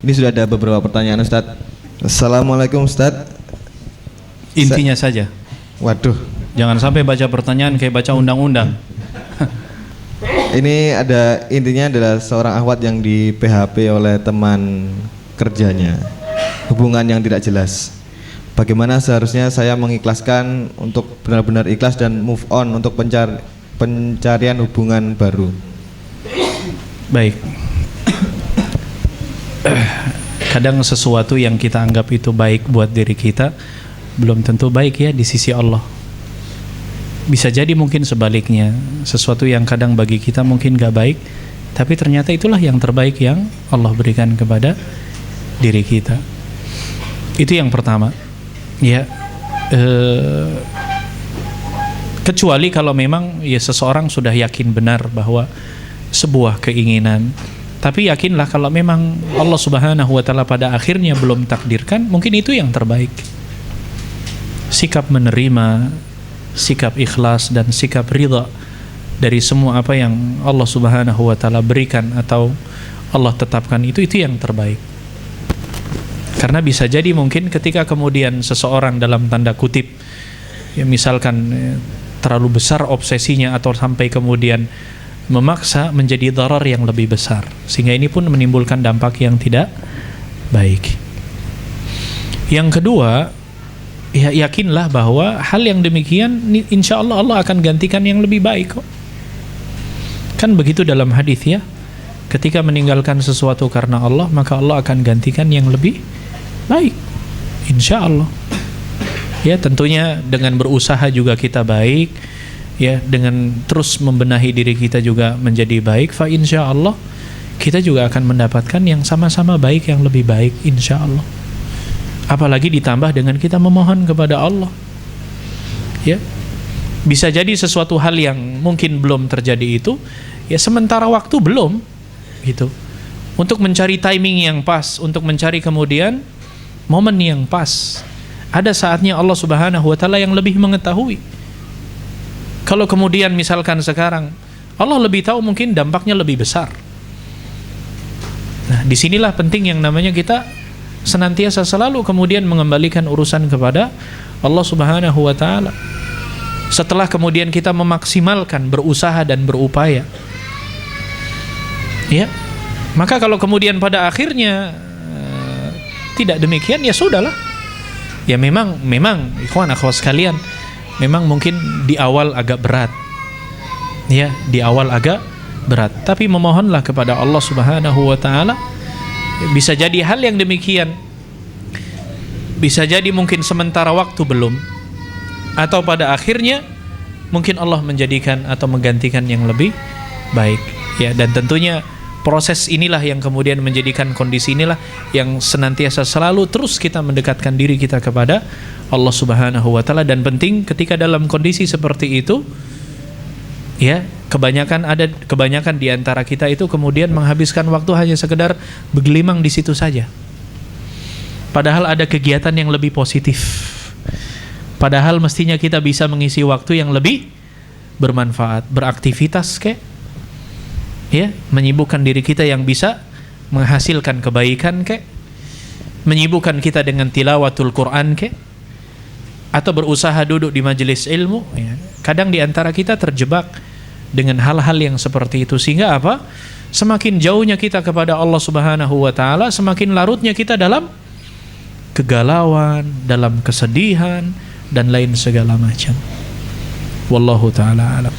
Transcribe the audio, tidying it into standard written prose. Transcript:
Ini sudah ada beberapa pertanyaan Ustadz. Assalamualaikum Ustadz. Intinya saja. Waduh. Jangan sampai baca pertanyaan kayak baca undang-undang. Ini ada intinya adalah seorang akhwat yang di PHP oleh teman kerjanya. Hubungan yang tidak jelas. Bagaimana seharusnya saya mengikhlaskan untuk benar-benar ikhlas dan move on untuk pencarian hubungan baru? Baik. Kadang sesuatu yang kita anggap itu baik buat diri kita belum tentu baik ya di sisi Allah. Bisa jadi mungkin sebaliknya, sesuatu yang kadang bagi kita mungkin gak baik, tapi ternyata itulah yang terbaik yang Allah berikan kepada diri kita. Itu yang pertama. Ya, kecuali kalau memang ya seseorang sudah yakin benar bahwa sebuah keinginan, tapi yakinlah kalau memang Allah Subhanahu wa Ta'ala pada akhirnya belum takdirkan, mungkin itu yang terbaik. Sikap menerima, sikap ikhlas dan sikap ridha dari semua apa yang Allah Subhanahu wa Ta'ala berikan atau Allah tetapkan, itu yang terbaik. Karena bisa jadi mungkin ketika kemudian seseorang dalam tanda kutip ya misalkan terlalu besar obsesinya atau sampai kemudian memaksa, menjadi darar yang lebih besar, sehingga ini pun menimbulkan dampak yang tidak baik. Yang kedua, ya yakinlah bahwa hal yang demikian insya Allah Allah akan gantikan yang lebih baik kok. Kan begitu dalam hadis ya, ketika meninggalkan sesuatu karena Allah, maka Allah akan gantikan yang lebih baik, insya Allah. Ya tentunya dengan berusaha juga kita baik, ya dengan terus membenahi diri kita juga menjadi baik, fa insya Allah kita juga akan mendapatkan yang sama-sama baik, yang lebih baik insya Allah. Apalagi ditambah dengan kita memohon kepada Allah. Ya, bisa jadi sesuatu hal yang mungkin belum terjadi itu, ya sementara waktu belum, gitu. Untuk mencari timing yang pas, untuk mencari kemudian momen yang pas. Ada saatnya Allah Subhanahu wa Ta'ala yang lebih mengetahui. Kalau kemudian misalkan sekarang Allah lebih tahu, mungkin dampaknya lebih besar. Nah, disinilah penting yang namanya kita senantiasa selalu kemudian mengembalikan urusan kepada Allah Subhanahu wa Ta'ala. Setelah kemudian kita memaksimalkan, berusaha dan berupaya, ya, maka kalau kemudian pada akhirnya tidak demikian, ya sudahlah. Ya memang ikhwan akhwat sekalian, memang mungkin di awal agak berat. Ya, di awal agak berat, tapi memohonlah kepada Allah Subhanahu wa Ta'ala. Bisa jadi hal yang demikian, bisa jadi mungkin sementara waktu belum, atau pada akhirnya mungkin Allah menjadikan atau menggantikan yang lebih baik. Ya, dan tentunya proses inilah yang kemudian menjadikan kondisi inilah yang senantiasa selalu terus kita mendekatkan diri kita kepada Allah Subhanahu wa Ta'ala. Dan penting ketika dalam kondisi seperti itu, ya, kebanyakan di antara kita itu kemudian menghabiskan waktu hanya sekedar bergelimang di situ saja. Padahal ada kegiatan yang lebih positif. Padahal mestinya kita bisa mengisi waktu yang lebih bermanfaat, beraktivitas ya, menyibukkan diri kita yang bisa menghasilkan kebaikan menyibukkan kita dengan tilawatul Quran atau berusaha duduk di majelis ilmu ya. Kadang di antara kita terjebak dengan hal-hal yang seperti itu, sehingga apa? Semakin jauhnya kita kepada Allah Subhanahu wa Ta'ala, semakin larutnya kita dalam kegalauan, dalam kesedihan dan lain segala macam. Wallahu ta'ala alam.